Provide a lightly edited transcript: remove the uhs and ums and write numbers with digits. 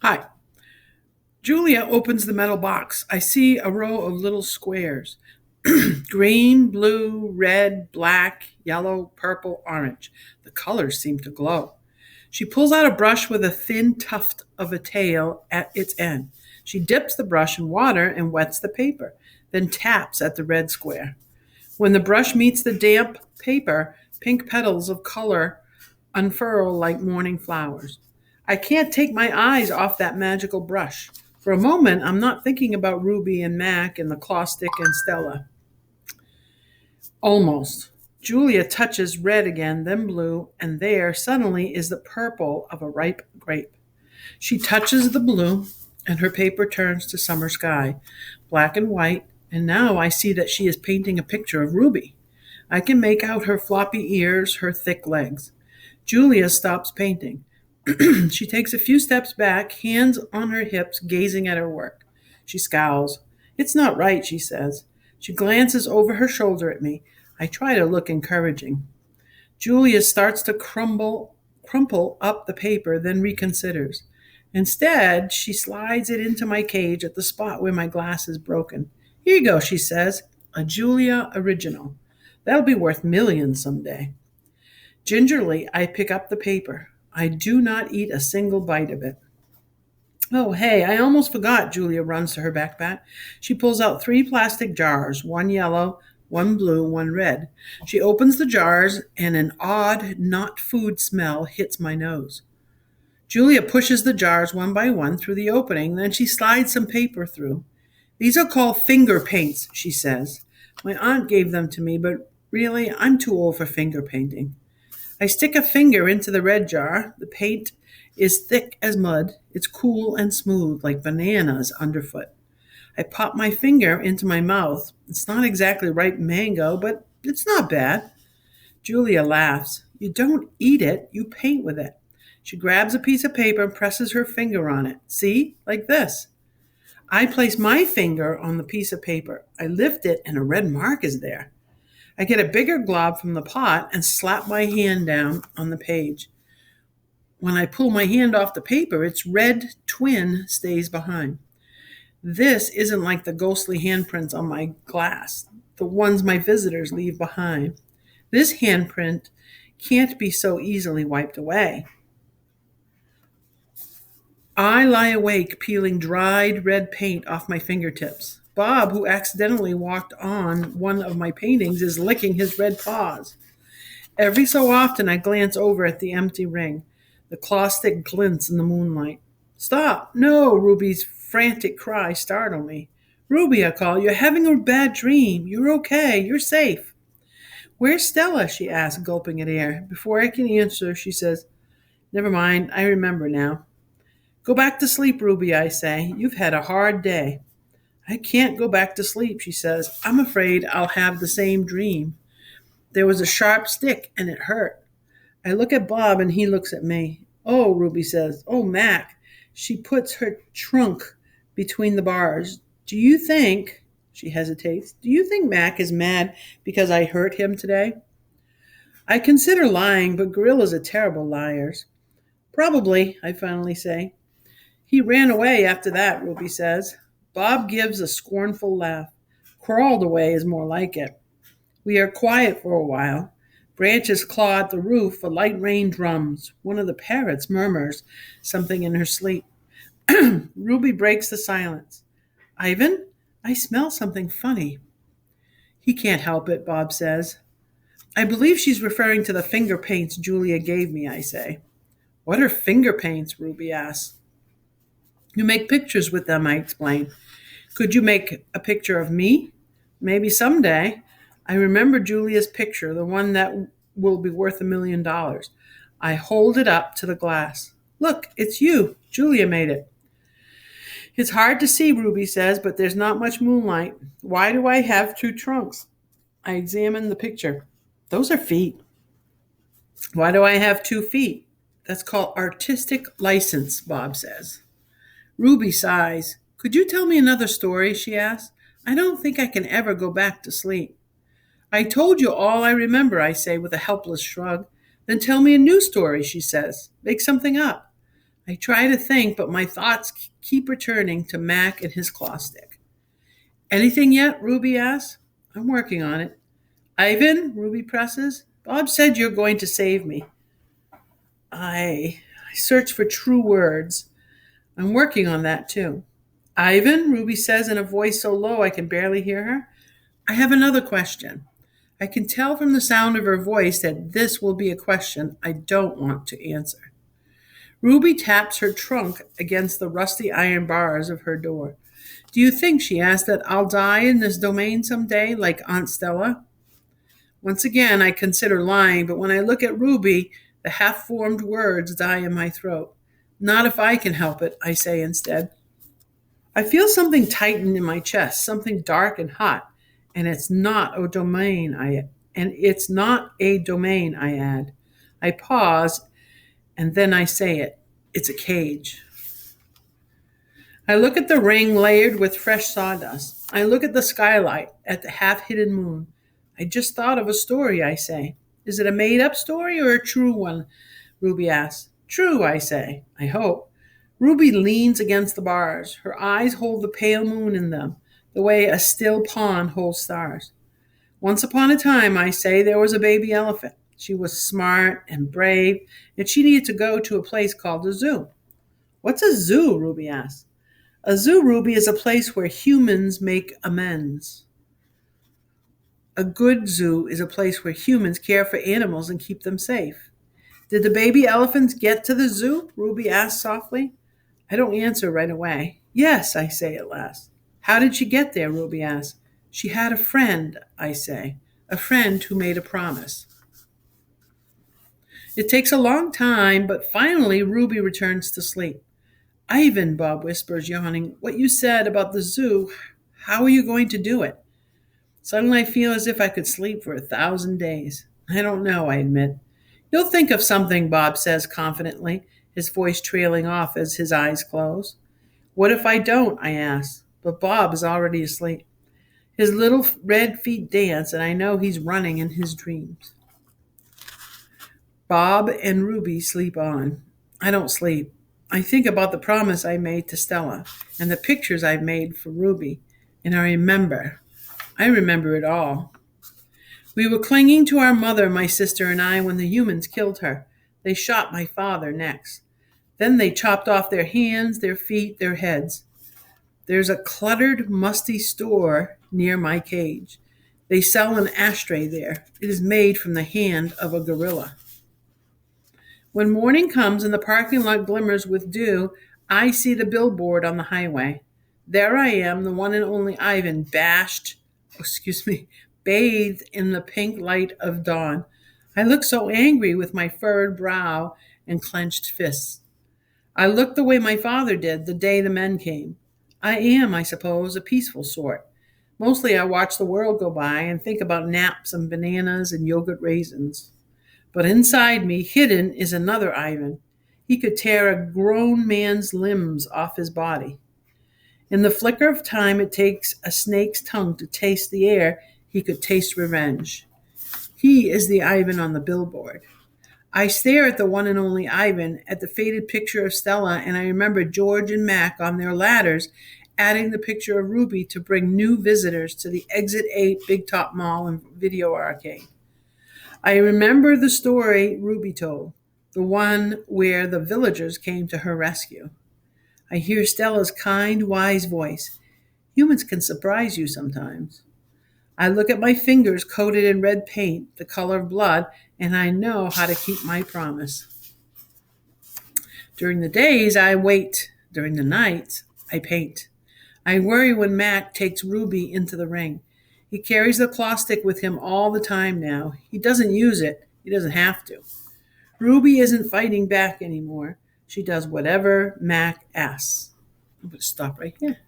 Hi. Julia opens the metal box. I see a row of little squares. Green, blue, red, black, yellow, purple, orange. The colors seem to glow. She pulls out a brush with a thin tuft of a tail at its end. She dips the brush in water and wets the paper, then taps at the red square. When the brush meets the damp paper, pink petals of color unfurl like morning flowers. I can't take my eyes off that magical brush. For a moment, I'm not thinking about Ruby and Mac and the claw stick and Stella. Almost. Julia touches red again, then blue, and there suddenly is the purple of a ripe grape. She touches the blue, and her paper turns to summer sky, black and white, and now I see that she is painting a picture of Ruby. I can make out her floppy ears, her thick legs. Julia stops painting. She takes a few steps back, hands on her hips, gazing at her work. She scowls. It's not right, she says. She glances over her shoulder at me. I try to look encouraging. Julia starts to crumple up the paper, then reconsiders. Instead, she slides it into my cage at the spot where my glass is broken. Here you go, she says. A Julia original. That'll be worth millions someday. Gingerly, I pick up the paper. I do not eat a single bite of it. Oh, hey, I almost forgot. Julia runs to her backpack. She pulls out 3 plastic jars, one yellow, one blue, one red. She opens the jars, and an odd, not food smell hits my nose. Julia pushes the jars one by one through the opening, then she slides some paper through. These are called finger paints, she says. My aunt gave them to me, but really, I'm too old for finger painting. I stick a finger into the red jar. The paint is thick as mud. It's cool and smooth, like bananas underfoot. I pop my finger into my mouth. It's not exactly ripe mango, but it's not bad. Julia laughs. You don't eat it, you paint with it. She grabs a piece of paper and presses her finger on it. See? Like this. I place my finger on the piece of paper. I lift it, and a red mark is there. I get a bigger glob from the pot and slap my hand down on the page. When I pull my hand off the paper, its red twin stays behind. This isn't like the ghostly handprints on my glass, the ones my visitors leave behind. This handprint can't be so easily wiped away. I lie awake peeling dried red paint off my fingertips. Bob, who accidentally walked on one of my paintings, is licking his red paws. Every so often I glance over at the empty ring. The claw stick glints in the moonlight. Stop! No! Ruby's frantic cry startled me. Ruby, I call, you're having a bad dream. You're okay. You're safe. Where's Stella? She asks, gulping at air. Before I can answer, she says, Never mind. I remember now. Go back to sleep, Ruby, I say. You've had a hard day. I can't go back to sleep, she says. I'm afraid I'll have the same dream. There was a sharp stick and it hurt. I look at Bob and he looks at me. Oh, Ruby says. Oh, Mac. She puts her trunk between the bars. Do you think, she hesitates, do you think Mac is mad because I hurt him today? I consider lying, but gorillas are terrible liars. Probably, I finally say. He ran away after that, Ruby says. Bob gives a scornful laugh. Crawled away is more like it. We are quiet for a while. Branches claw at the roof, a light rain drums. One of the parrots murmurs something in her sleep. Ruby breaks the silence. Ivan, I smell something funny. He can't help it, Bob says. I believe she's referring to the finger paints Julia gave me, I say. What are finger paints? Ruby asks. You make pictures with them, I explain. Could you make a picture of me? Maybe someday. I remember Julia's picture, the one that will be worth $1,000,000. I hold it up to the glass. Look, it's you. Julia made it. It's hard to see, Ruby says, but there's not much moonlight. Why do I have 2 trunks? I examine the picture. Those are feet. Why do I have 2 feet? That's called artistic license, Bob says. Ruby sighs. Could you tell me another story? She asks. I don't think I can ever go back to sleep. I told you all I remember, I say with a helpless shrug. Then tell me a new story, she says. Make something up. I try to think, but my thoughts keep returning to Mac and his claw stick. Anything yet? Ruby asks. I'm working on it. Ivan, Ruby presses. Bob said you're going to save me. I search for true words. I'm working on that too. Ivan, Ruby says in a voice so low I can barely hear her. I have another question. I can tell from the sound of her voice that this will be a question I don't want to answer. Ruby taps her trunk against the rusty iron bars of her door. Do you think, she asked, that I'll die in this domain someday, like Aunt Stella? Once again, I consider lying, but when I look at Ruby, the half-formed words die in my throat. Not if I can help it, I say instead. I feel something tighten in my chest, something dark and hot, and it's not a domain, I add. I pause, and then I say it. It's a cage. I look at the ring layered with fresh sawdust. I look at the skylight, at the half-hidden moon. I just thought of a story, I say. Is it a made-up story or a true one? Ruby asks. True, I say. I hope. Ruby leans against the bars. Her eyes hold the pale moon in them, the way a still pond holds stars. Once upon a time, I say, there was a baby elephant. She was smart and brave, and she needed to go to a place called a zoo. What's a zoo? Ruby asks. A zoo, Ruby, is a place where humans make amends. A good zoo is a place where humans care for animals and keep them safe. Did the baby elephants get to the zoo? Ruby asks softly. I don't answer right away. Yes, I say at last. How did she get there? Ruby asks. She had a friend, I say. A friend who made a promise. It takes a long time, but finally Ruby returns to sleep. Ivan, Bob whispers, yawning, what you said about the zoo, how are you going to do it? Suddenly I feel as if I could sleep for 1,000 days. I don't know, I admit. You'll think of something, Bob says confidently, his voice trailing off as his eyes close. What if I don't? I ask. But Bob is already asleep. His little red feet dance, and I know he's running in his dreams. Bob and Ruby sleep on. I don't sleep. I think about the promise I made to Stella and the pictures I made for Ruby, and I remember. I remember it all. We were clinging to our mother, my sister and I, when the humans killed her. They shot my father next. Then they chopped off their hands, their feet, their heads. There's a cluttered, musty store near my cage. They sell an ashtray there. It is made from the hand of a gorilla. When morning comes and the parking lot glimmers with dew, I see the billboard on the highway. There I am, the one and only Ivan, bathed in the pink light of dawn. I look so angry with my furrowed brow and clenched fists. I look the way my father did the day the men came. I am, I suppose, a peaceful sort. Mostly I watch the world go by and think about naps and bananas and yogurt raisins. But inside me, hidden, is another Ivan. He could tear a grown man's limbs off his body. In the flicker of time it takes a snake's tongue to taste the air, he could taste revenge. He is the Ivan on the billboard. I stare at the one and only Ivan, at the faded picture of Stella, and I remember George and Mac on their ladders adding the picture of Ruby to bring new visitors to the Exit 8 Big Top Mall and Video Arcade. I remember the story Ruby told, the one where the villagers came to her rescue. I hear Stella's kind, wise voice. Humans can surprise you sometimes. I look at my fingers coated in red paint, the color of blood, and I know how to keep my promise. During the days, I wait. During the nights, I paint. I worry when Mac takes Ruby into the ring. He carries the claw stick with him all the time now. He doesn't use it. He doesn't have to. Ruby isn't fighting back anymore. She does whatever Mac asks. I'm going to stop right here.